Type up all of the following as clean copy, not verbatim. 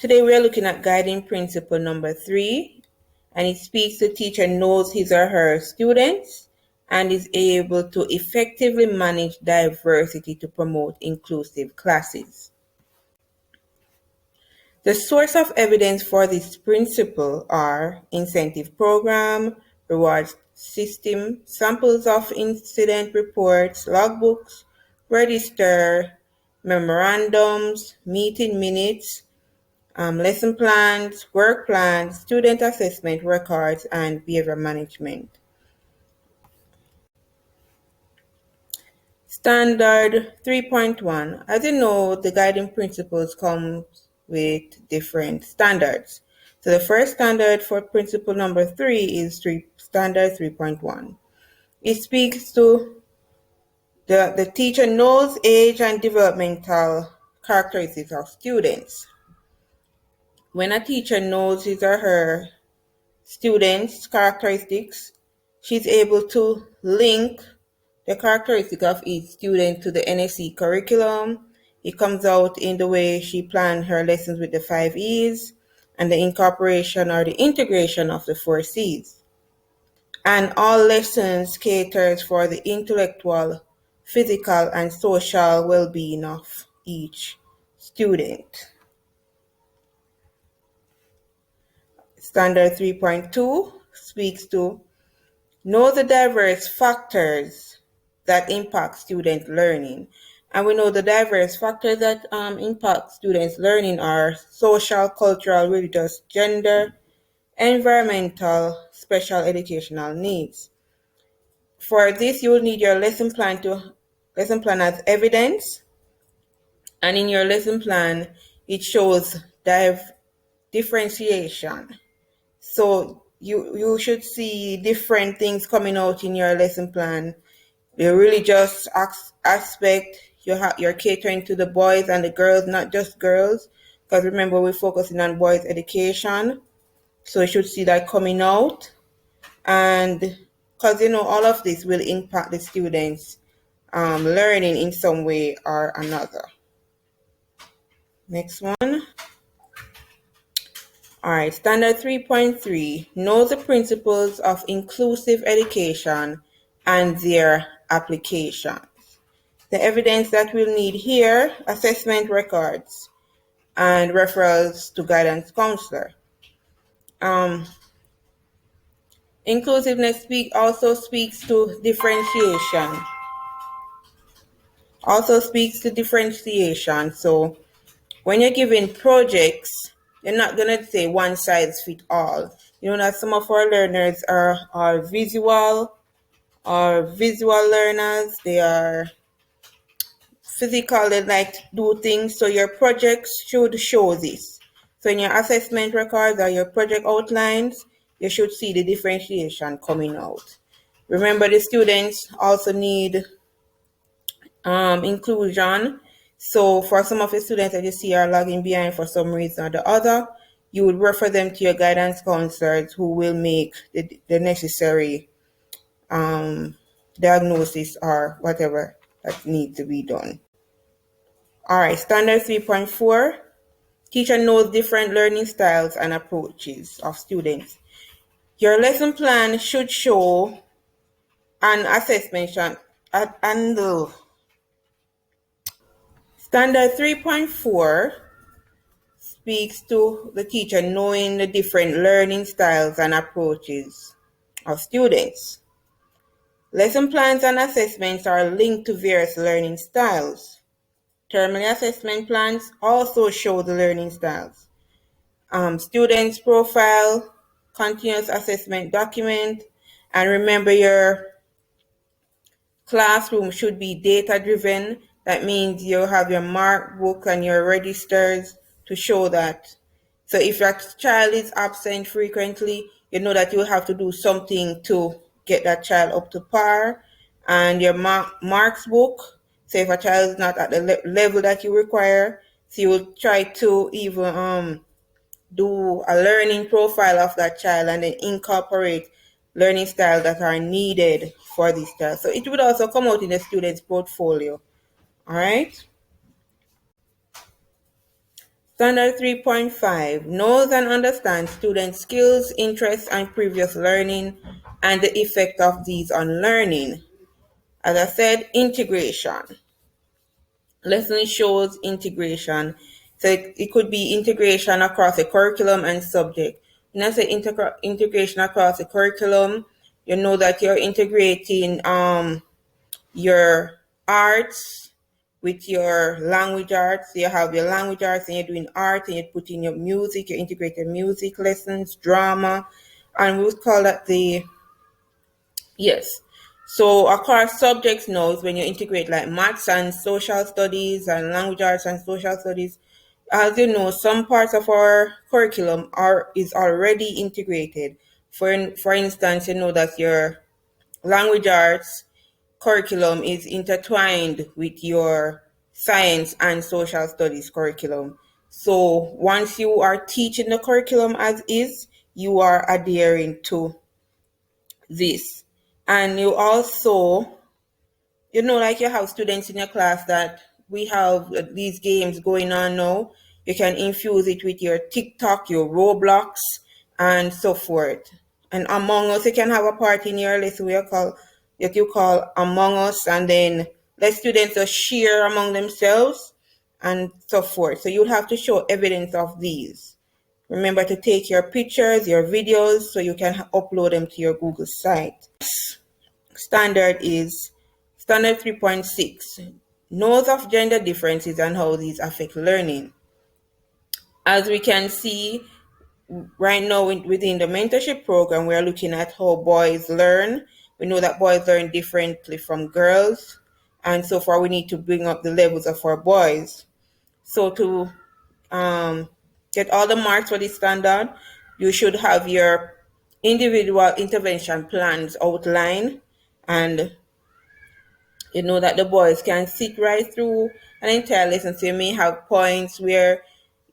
Today we are looking at guiding principle number 3, and it speaks to teacher knows his or her students and is able to effectively manage diversity to promote inclusive classes. The source of evidence for this principle are incentive program, rewards system, samples of incident reports, logbooks, register, memorandums, meeting minutes, lesson plans, work plans, student assessment records, and behavior management. Standard 3.1. As you know, the guiding principles come with different standards. So the first standard for principle number 3 is standard 3.1. It speaks to the teacher knows age and developmental characteristics of students. When a teacher knows his or her students' characteristics, she's able to link the characteristics of each student to the NSE curriculum. It comes out in the way she planned her lessons with the 5 E's and the incorporation or the integration of the 4 C's. And all lessons caters for the intellectual, physical, and social well-being of each student. Standard 3.2 speaks to know the diverse factors that impact student learning. And we know the diverse factors that impact students' learning are social, cultural, religious, gender, environmental, special educational needs. For this, you will need your lesson plan as evidence. And in your lesson plan, it shows differentiation. So you should see different things coming out in your lesson plan. The religious aspect, you're catering to the boys and the girls, not just girls, because remember we're focusing on boys' education. So you should see that coming out, and because all of this will impact the students' learning in some way or another. Next one. All right, standard 3.3, know the principles of inclusive education and their applications. The evidence that we'll need here, assessment records and referrals to guidance counselor. Inclusiveness also speaks to differentiation. So when you're giving projects, you're not going to say one size fit all. You know that some of our learners are visual learners. They are physical, they like to do things. So your projects should show this. So in your assessment records or your project outlines, you should see the differentiation coming out. Remember, the students also need inclusion. So for some of the students that you see are lagging behind for some reason or the other, you would refer them to your guidance counselors who will make the necessary diagnosis or whatever that needs to be done. All right, standard 3.4, teacher knows different learning styles and approaches of students. Your lesson plan should show an assessment Standard 3.4 speaks to the teacher knowing the different learning styles and approaches of students. Lesson plans and assessments are linked to various learning styles. Terminal assessment plans also show the learning styles. Students' profile, continuous assessment document, and remember your classroom should be data-driven. That means you have your mark book and your registers to show that. So if your child is absent frequently, you know that you have to do something to get that child up to par. And your marks book, so if a child is not at the level that you require, so you will try to even do a learning profile of that child and then incorporate learning styles that are needed for this child. So it would also come out in the student's portfolio. All right. Standard 3.5 knows and understands students' skills, interests, and previous learning and the effect of these on learning. As I said, integration. Lesson shows integration. So it could be integration across a curriculum and subject. When I say integration across a curriculum, you know that you're integrating your arts with your language arts. So you have your language arts and you're doing art and you put in your music, you integrate your music lessons, drama, and we would call that the, yes. So across subjects now is when you integrate like maths and social studies and language arts and social studies. As you know, some parts of our curriculum are is already integrated. For instance, you know that your language arts curriculum is intertwined with your science and social studies curriculum. So once you are teaching the curriculum as is, you are adhering to this. And you also, you know, like you have students in your class that we have these games going on now. You can infuse it with your TikTok, your Roblox, and so forth. And Among Us, you can have a part in your lesson that you call Among Us, and then let students just share among themselves and so forth. So you'll have to show evidence of these. Remember to take your pictures, your videos, so you can upload them to your Google site. Standard is Standard 3.6 knows of gender differences and how these affect learning. As we can see right now within the mentorship program, we are looking at how boys learn. We know that boys learn differently from girls, and so far we need to bring up the levels of our boys. So to get all the marks for this standard, you should have your individual intervention plans outlined, and you know that the boys can sit right through an entire lesson. So you may have points where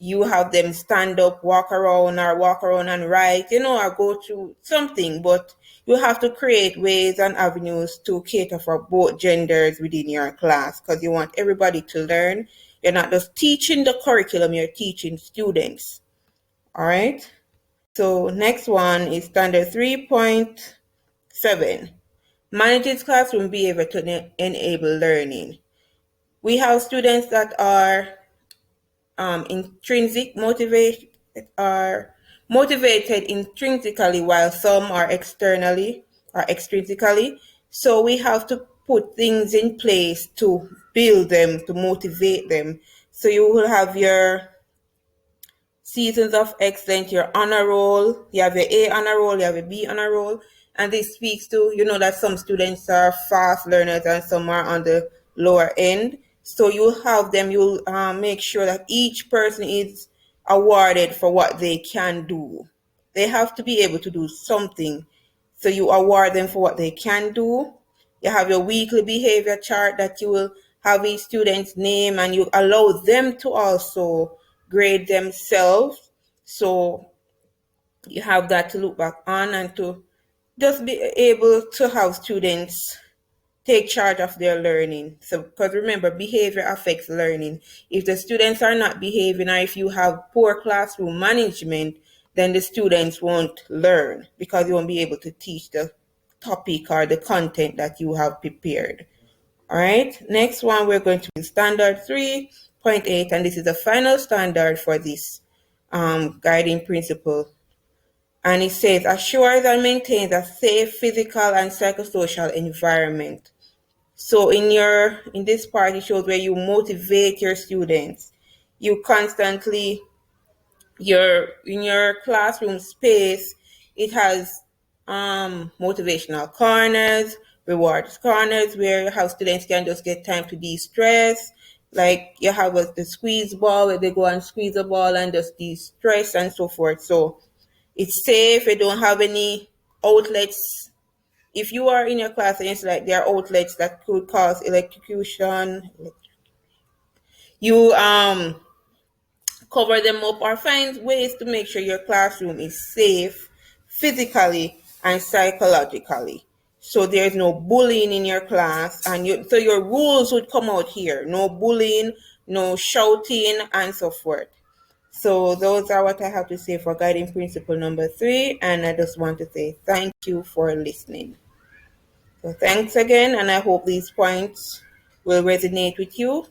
you have them stand up, walk around, or walk around and write, you know, or go through something. But you have to create ways and avenues to cater for both genders within your class because you want everybody to learn. You're not just teaching the curriculum, you're teaching students. All right. So next one is standard 3.7. Manages classroom behavior to enable learning. We have students that are intrinsic motivate are motivated intrinsically while some are externally or extrinsically. So we have to put things in place to build them, to motivate them. So you will have your Seasons of Excellence, your honor roll, you have your A honor roll, you have your B honor roll, and this speaks to, you know, that some students are fast learners and some are on the lower end. So you have them, you'll make sure that each person is awarded for what they can do. They have to be able to do something. So you award them for what they can do. You have your weekly behavior chart that you will have each student's name and you allow them to also grade themselves. So you have that to look back on and to just be able to have students take charge of their learning. So, because remember, behavior affects learning. If the students are not behaving or if you have poor classroom management, then the students won't learn because you won't be able to teach the topic or the content that you have prepared. All right, next one we're going to be standard 3.8, and this is the final standard for this guiding principle. And it says, assures and maintains a safe physical and psychosocial environment. So in this part, it shows where you motivate your students. You constantly, in your classroom space, it has motivational corners, rewards corners where how students can just get time to de-stress. Like you have the squeeze ball where they go and squeeze a ball and just de-stress and so forth. So it's safe. You don't have any outlets. If you are in your class and it's like there are outlets that could cause electrocution, you cover them up or find ways to make sure your classroom is safe physically and psychologically. So there's no bullying in your class, and so your rules would come out here: no bullying, no shouting, and so forth. So those are what I have to say for guiding principle number 3, and I just want to say thank you for listening. So thanks again, and I hope these points will resonate with you.